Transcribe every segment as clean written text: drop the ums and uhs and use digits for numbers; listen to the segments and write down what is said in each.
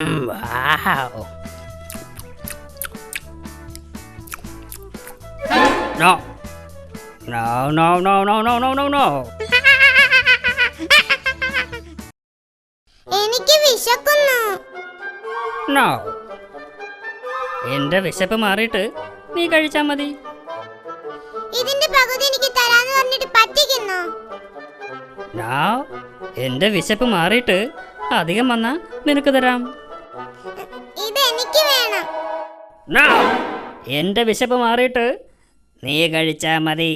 Wow. No. No, no, no, no, no, no, no, no. എനിക്ക് വിശക്കുന്നു. No. എന്റെ വിശപ്പ് മാറിയിട്ട് നീ കഴിച്ചാ മതി. ഇതിന്റെ പകുതി എനിക്ക് തരാന്ന് പറഞ്ഞിട്ട് പറ്റിക്കുന്നു. No. എന്റെ വിശപ്പ് മാറിയിട്ട് അധികം വന്നാ നിനക്ക് തരാം. ഇത് എനിക്ക് വേണം. No. എന്റെ വിശപ്പ് മാറിയിട്ട് നീ കഴിച്ചാ മതി.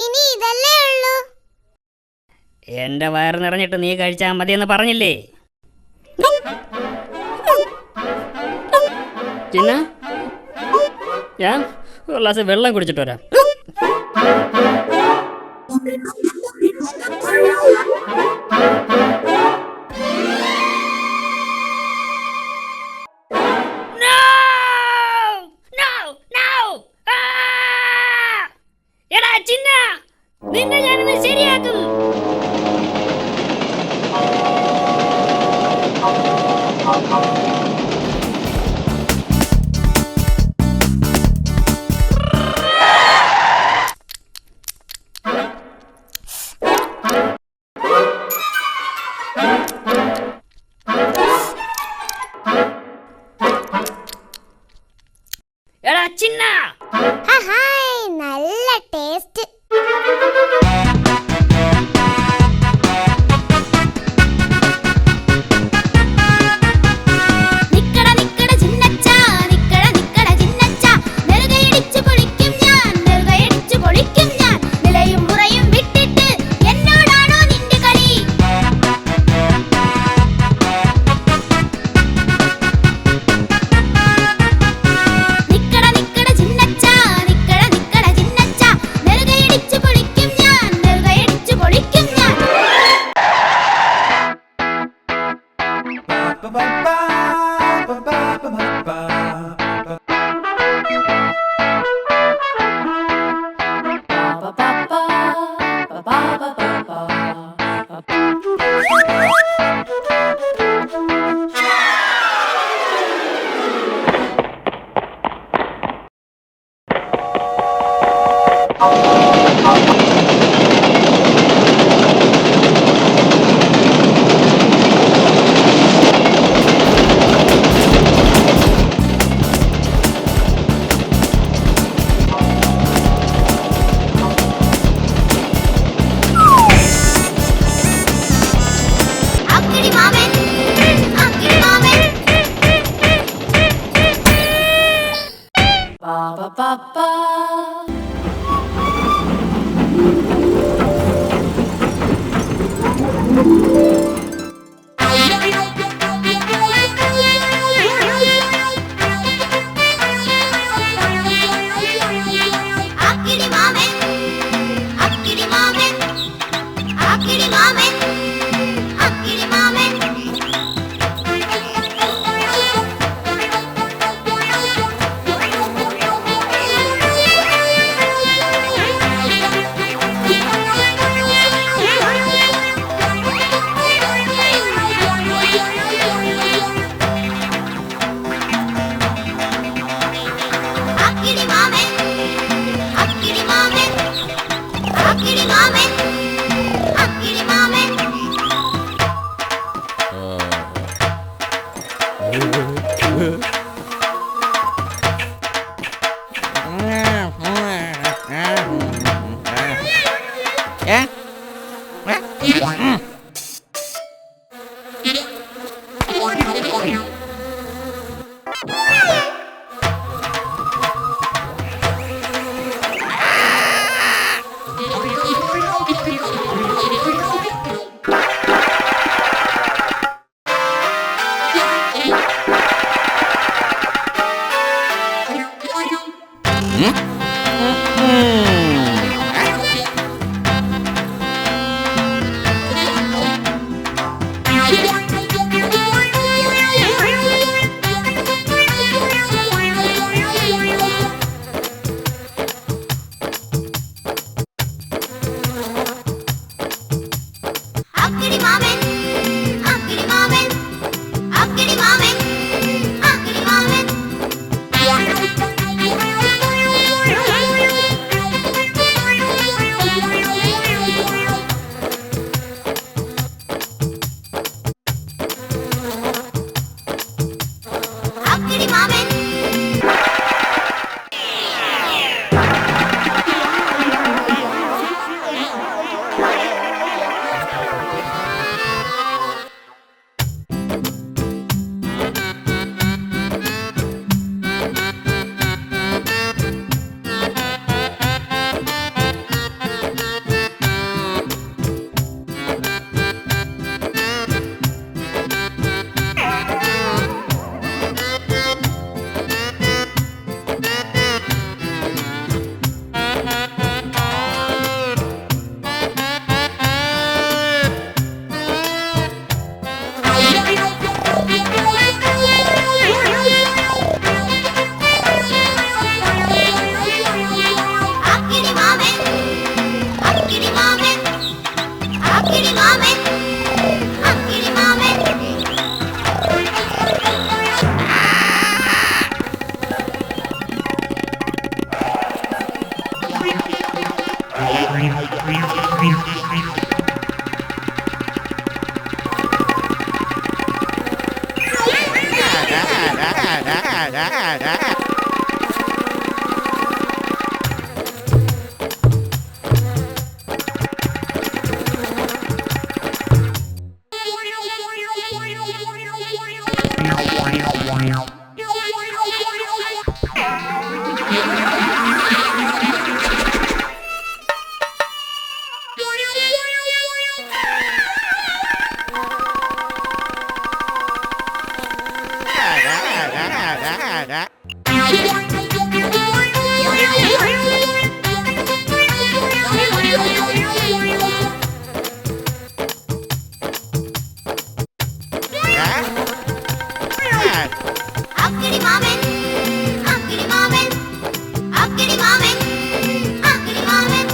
ഇനി ഇതല്ലേ ഉള്ളൂ. എന്റെ വയറ് നിറഞ്ഞിട്ട് നീ കഴിച്ചാ മതി എന്ന് പറഞ്ഞില്ലേ? ചിന്ന, ഞാൻ ഒരു ഗ്ലാസ് വെള്ളം കുടിച്ചിട്ട് വരാം. നിന്നെ ഞാനിന്ന് ശരിയാക്കും. എടാ ചിന്ന, ഹായ്, നല്ല ടേസ്റ്റ്. അക്കിടി മാമൻ അക്കിടി മാമൻ അക്കിടി മാമൻ അക്കിടി മാമൻ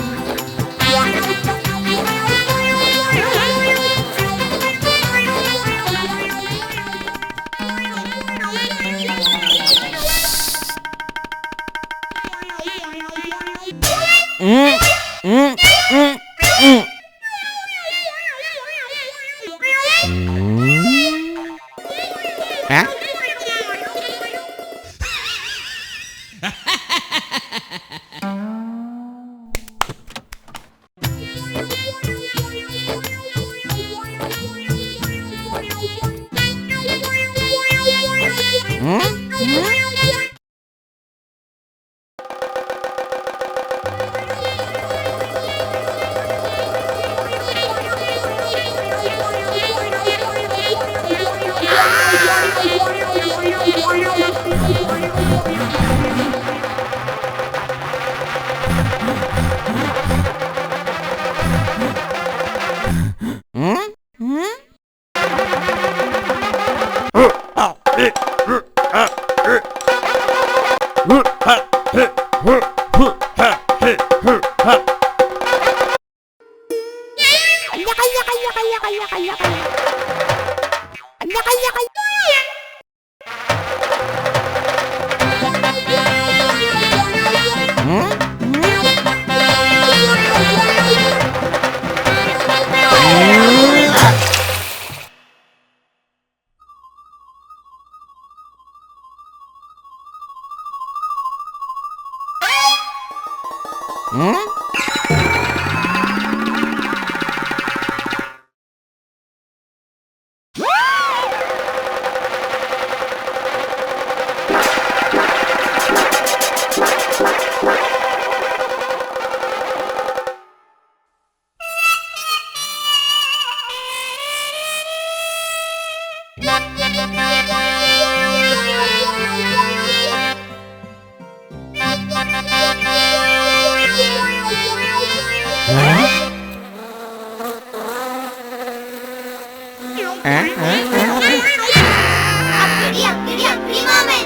അക്കിടി അക്കിടി അക്കിടി മാമൻ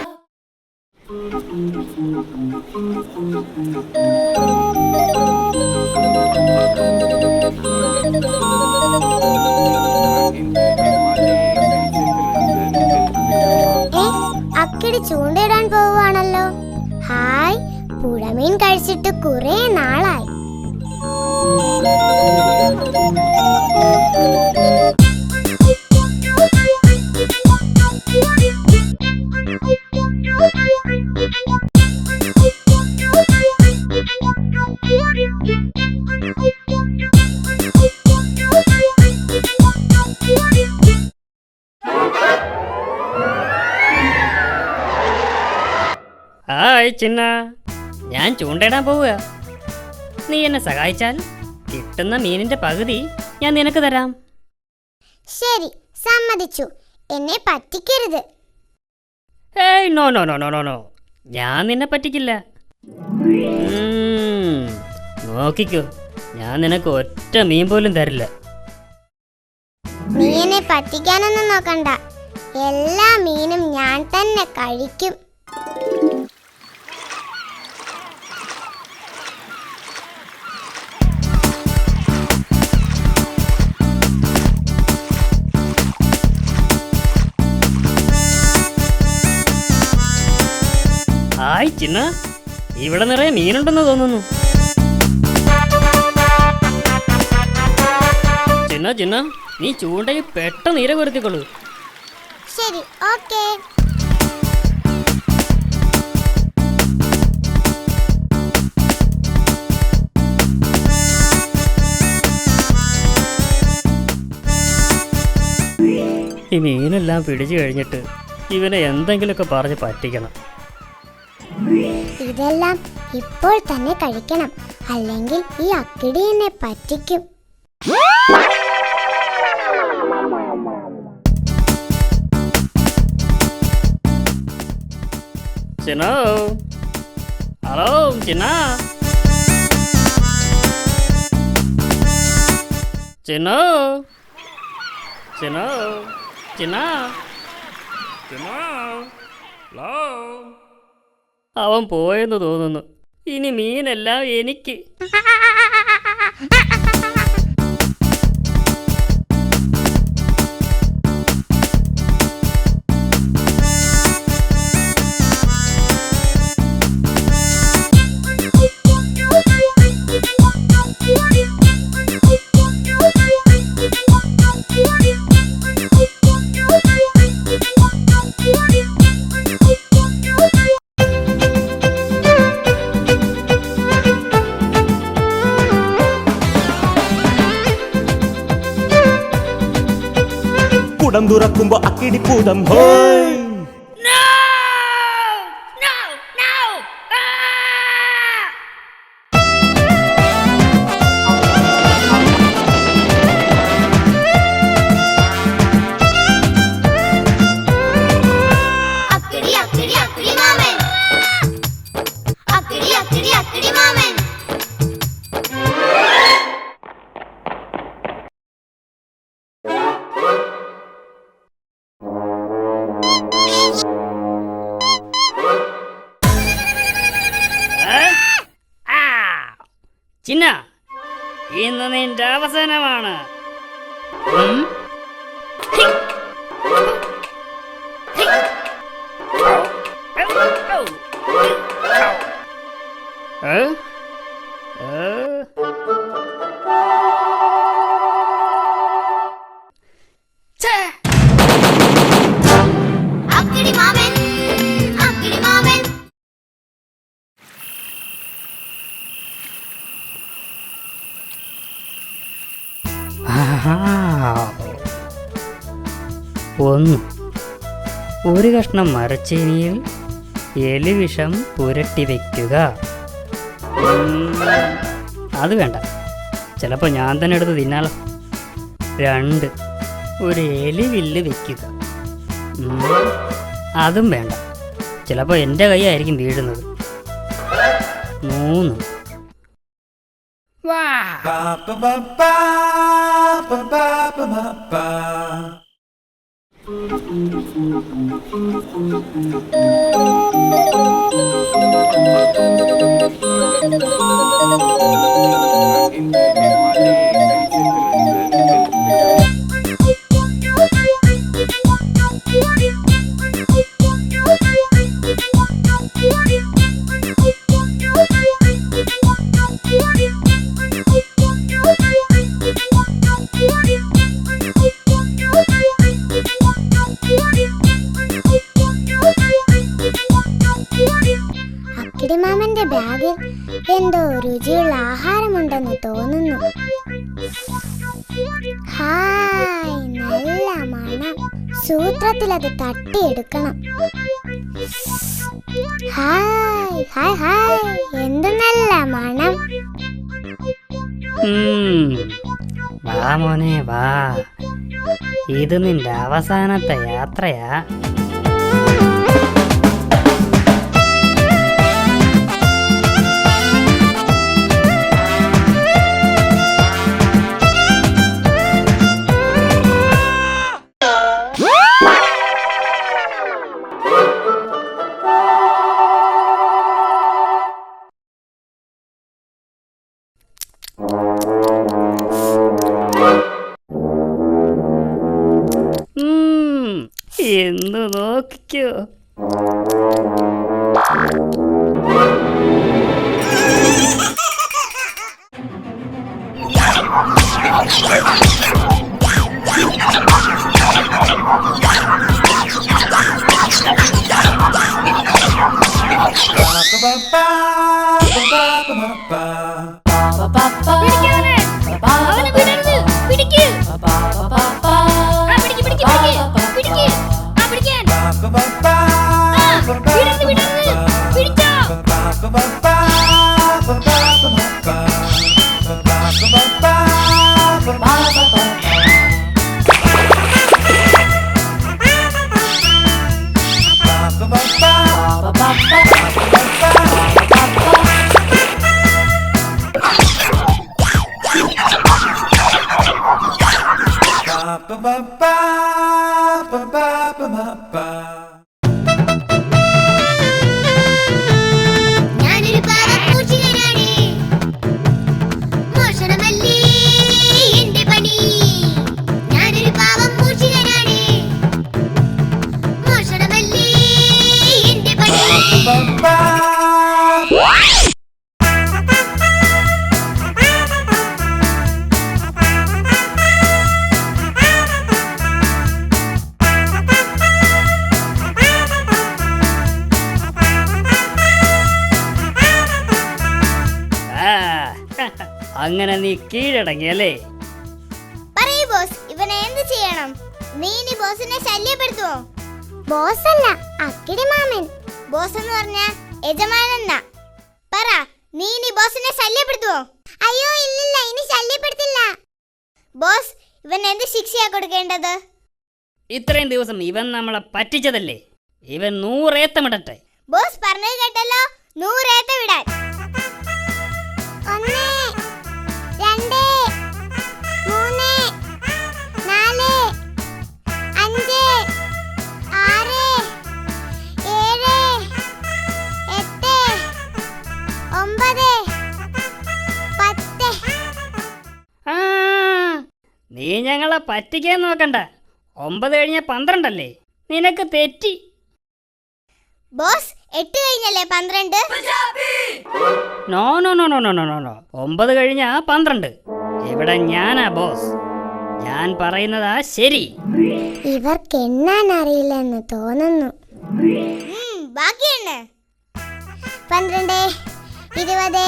അക്കിടി ചൂണ്ടയിടാൻ പോവുകയാണല്ലോ. ഹായ്, പുഴമീൻ കഴിച്ചിട്ട് കുറെ നാളായി. ഹായ് ചിന്ന, ഞാൻ ചൂണ്ടയിടാൻ പോവുക. നീ എന്നെ സഹായിച്ചാൽ കിട്ടുന്ന മീനിന്റെ പകുതി ഞാൻ നിനക്ക് തരാം. ശരി, സമ്മതിച്ചു. എന്നെ പറ്റിക്കരുത്. ഏയ് no no no no no no, ഞാൻ നിന്നെ പറ്റിക്കില്ല. നോക്കിക്കോ, ഞാൻ നിനക്ക് ഒറ്റ മീൻ പോലും തരില്ല. നീ എന്നെ പറ്റിക്കാനൊന്നും നോക്കണ്ട. എല്ലാ മീനും ഞാൻ തന്നെ കഴിക്കും. ഹായ് ചിന്ന, ഇവിടെ നിറയെ മീനുണ്ടെന്ന് തോന്നുന്നു. ചിന്ന ചിന്ന, നീ ചൂണ്ടയിൽ പെട്ടെന്ന് ഇര കൊരുത്തിക്കൊള്ളൂ. ശരി, ഓക്കേ. ഈ മീനെല്ലാം പിടിച്ചു കഴിഞ്ഞിട്ട് ഇവനെ എന്തെങ്കിലുമൊക്കെ പറഞ്ഞ് പറ്റിക്കണം. ഇതെല്ലാം ഇപ്പോൾ തന്നെ കഴിക്കണം, അല്ലെങ്കിൽ ഈ അക്കിടി എന്നെ പറ്റിക്കും. ചിനോ, ഹലോ ചിന്ന, ചിന്നോ, ചിന്നോ, ചിന്ന, ചിന്നോ, ഹലോ. അവൻ പോയെന്ന് തോന്നുന്നു. ഇനി മീനെല്ലാം എനിക്ക്. കുടം തുറക്കുമ്പോ അക്കിടിപ്പൂതം ഹോയ്. അക്കിടി അക്കിടി അക്കിടി മാമൻ, അക്കിടി അക്കിടി അക്കിടി മാമൻ. ചിന്ന, ഇന്ന് നിന്റെ അവസാനമാണ്. ഉം? ഹി. ഹി. ഔ. ഔ. ഛേ. അക്കിടി മാമൻ, അക്കിടി മാമൻ. ആഹാ. ഒന്ന്, ഒരു കഷ്ണം മരച്ചീനിയിൽ എലിവിഷം പുരട്ടി വയ്ക്കുക. അത് വേണ്ട, ചിലപ്പോൾ ഞാൻ തന്നെ എടുത്ത് തിന്നാലോ. 2, ഒരു എലിവില്ല് വയ്ക്കുക. അതും വേണ്ട, ചിലപ്പോൾ എൻ്റെ കൈയായിരിക്കും വീഴുന്നത്. 3, വാ. അക്കിടി മാമന്റെ ബാഗിൽ എന്തോ രുചിയുള്ള ആഹാരമുണ്ടെന്ന് തോന്നുന്നു. ഹായ്, നല്ല മണം. സൂത്രത്തിൽ അത് തട്ടിയെടുക്കണം. ഹായ് ഹായ് ഹായ്, എന്ത് നല്ല മണം. വാ മോനെ വാ, ഇത് നിന്റെ അവസാനത്തെ യാത്രയാ. എന്ന് നോക്കിക്കോ. അവനെ വിടരുത്, പിടിക്ക്. പിടിക്ക് പിടിക്ക് പിടിക്ക്. ഞാനൊരു പാവപ്പൂച്ചികനാണ്. മോഷണമല്ലേ എന്റെ പണി. ഞാനൊരു പാവപ്പൂച്ചികനാണ്. മോഷണമല്ലേ എന്റെ പണി. ആ, അങ്ങനെ നീ കീഴടങ്ങിയല്ലേ? പറയൂ ബോസ്, ഇവനെ എന്ത് ചെയ്യണം? നീ ഇനി ബോസിനെ ശല്യപ്പെടുത്തുവോ? ബോസ് അല്ല, അക്കിടി മാമൻ. ബോസ് എന്ന് പറഞ്ഞ യജമാനെന്നാ. പറ, നീ ഇനി ബോസിനെ ശല്യപ്പെടുത്തുവോ? അയ്യോ ഇല്ലില്ല, ഇനി ശല്യപ്പെടുത്തില്ല. ബോസ്, ഇവൻ എന്ത് ശിക്ഷയാ കൊടുക്കേണ്ടത്? ഇത്രയും ദിവസം ഇവൻ നമ്മളെ പറ്റിച്ചതല്ലേ, ഇവൻ 100 ഏത്തമിടട്ടെ. ബോസ് പറഞ്ഞത് കേട്ടല്ലോ, 100 ഏത്ത വിടാൻ. 1 2 3 4 5 6 7 8 9 10. ആ, നീ ഞങ്ങളെ പറ്റിക്കാൻ നോക്കണ്ട. 9 കഴിഞ്ഞ 12 അല്ലേ? നിനക്ക് തെറ്റി. ബോസ്, 8 കഴിഞ്ഞല്ലേ 12? No no no no no no no no 9 കഴിഞ്ഞ 12. ഇവിടെ ഞാനാ ബോസ്. ഞാൻ പറയുന്നതാ ശരി. ഇവർക്ക് എണ്ണാൻ അറിയില്ലെന്ന് തോന്നുന്നു. ബാക്കി എണ്ണ. 12 20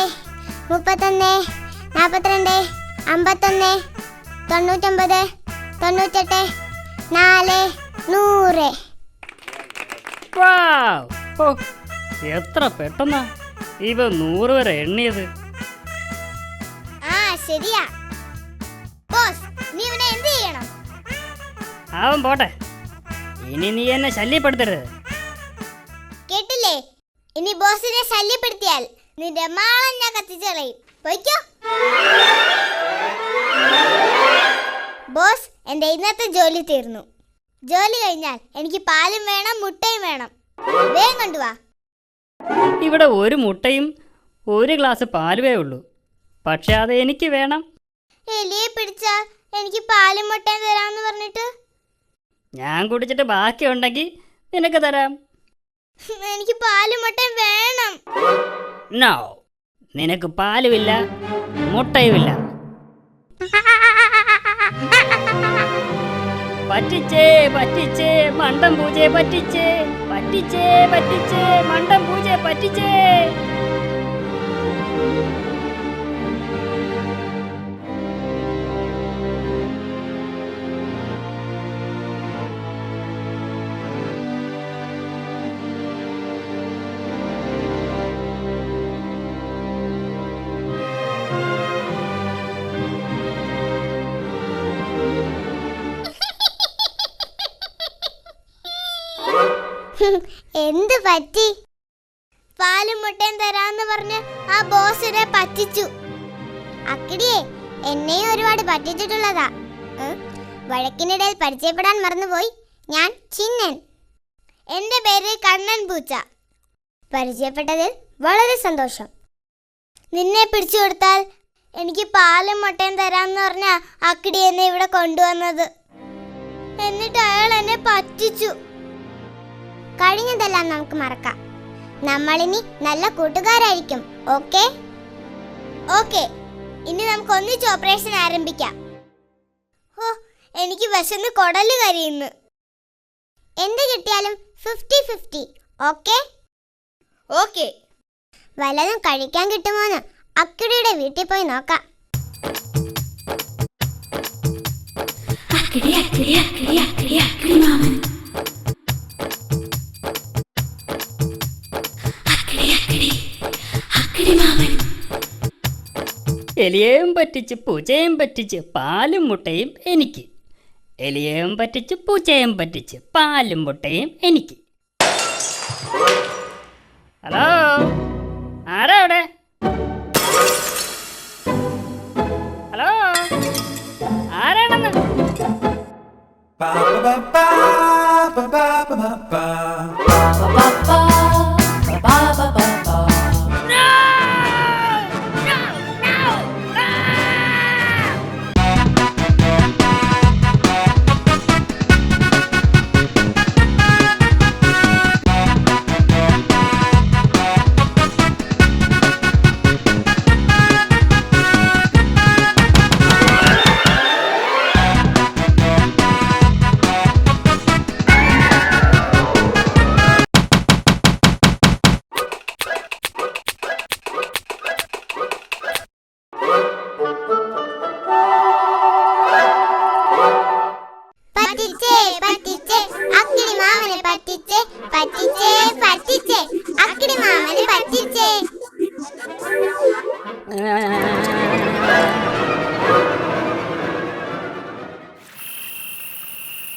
31 42 51 99 98 4 100. വാവ്! ഓ, എത്ര പെട്ടെന്നാ ഇവ 100 വരെ എണ്ണിയത്. ആ ശരിയാ. ബോസ്, നീ ഇവനെ എന്ത് ചെയ്യണം? അവൻ പോട്ടെ, ഇനി നീ എന്നെ ശല്യപ്പെടുത്തരുത്. കേട്ടില്ലേ? ഇനി ബോസിനെ ശല്യപ്പെടുത്തിയാൽ നിന്റെ മാളം ഞാൻ കത്തിച്ചു കളയും. പോയിക്കോ. ബോസ്, എന്റെ ഇന്നത്തെ ജോലി തീർന്നു. ജോലി കഴിഞ്ഞാൽ എനിക്ക് പാലും വേണം, മുട്ടയും വേണം. വേഗം കൊണ്ടുവാ. ഇവിടെ 1 മുട്ടയും 1 ഗ്ലാസ് പാലുവേ ഉള്ളൂ. പക്ഷെ അത് എനിക്ക് വേണം. എലിയെ പിടിച്ചാ എനിക്ക് പാലും മുട്ടയും തരാമെന്ന് പറഞ്ഞിട്ട് ഞാൻ കുടിച്ചിട്ട് ബാക്കിയുണ്ടെങ്കിൽ നിനക്ക് തരാം. എനിക്ക് പാലും മുട്ടയും വേണം. നോ, നിനക്ക് പാലുമില്ല, മുട്ടയുമില്ല. പറ്റിച്ചേ പറ്റിച്ചേ മണ്ടം പൂജയെ പറ്റിച്ചേ, പറ്റിച്ചേ പറ്റിച്ചേ മണ്ടം പൂജയെ പറ്റിച്ചേ. എന്ത് പറ്റി? പാലും മുട്ടയും തരാന്ന് പറഞ്ഞ് ആ ബോസിനെ പറ്റിച്ചു. അക്കിടിയെ, എന്നെയും ഒരുപാട് പറ്റിച്ചിട്ടുള്ളതാ. വഴക്കിനിടയിൽ പരിചയപ്പെടാൻ മറന്നുപോയി. ഞാൻ ചിന്നൻ. എന്റെ പേര് കണ്ണൻ പൂച്ച. പരിചയപ്പെട്ടതിൽ വളരെ സന്തോഷം. നിന്നെ പിടിച്ചു കൊടുത്താൽ എനിക്ക് പാലും മുട്ടയും തരാമെന്ന് പറഞ്ഞ അക്കിടി എന്നെ ഇവിടെ കൊണ്ടുവന്നത്. എന്നിട്ട് അയാൾ എന്നെ പറ്റിച്ചു. കഴിഞ്ഞതെല്ലാം നമുക്ക് മറക്കാം. നമ്മളിനി നല്ല കൂട്ടുകാരായിരിക്കും. ഓക്കേ? ഓക്കേ, ഇനി നമുക്ക് ഒന്നിച്ച് ഓപ്പറേഷൻ ആരംഭിക്കാം. ഓ, എനിക്ക് വിശന്ന് കൊടല് കരിയുന്നു. എന്ത് കിട്ടിയാലും 50-50. ഓക്കേ? ഓക്കേ. വല്ലതും കഴിക്കാൻ കിട്ടുമോന്ന് അക്കിടിയുടെ വീട്ടിൽ പോയി നോക്കാം. അക്കിടി അക്കിടി അക്കിടി അക്കിടി അക്കിടി മാമൻ. എലിയെയും പറ്റിച്ച് പൂച്ചയും പറ്റിച്ച് പാലും മുട്ടയും എനിക്ക്. എലിയെയും പറ്റിച്ച് പൂച്ചയും പറ്റിച്ച് പാലും മുട്ടയും എനിക്ക്. ഹലോ, ആരാ അവിടെ? ഹലോ, ആരാണെന്ന്? പറ്റിച്ചേ പറ്റിച്ചേ അക്കിടി മാമനെ പറ്റിച്ചേ, പറ്റിച്ചേ പറ്റിച്ചേ അക്കിടി മാമനെ പറ്റിച്ചേ.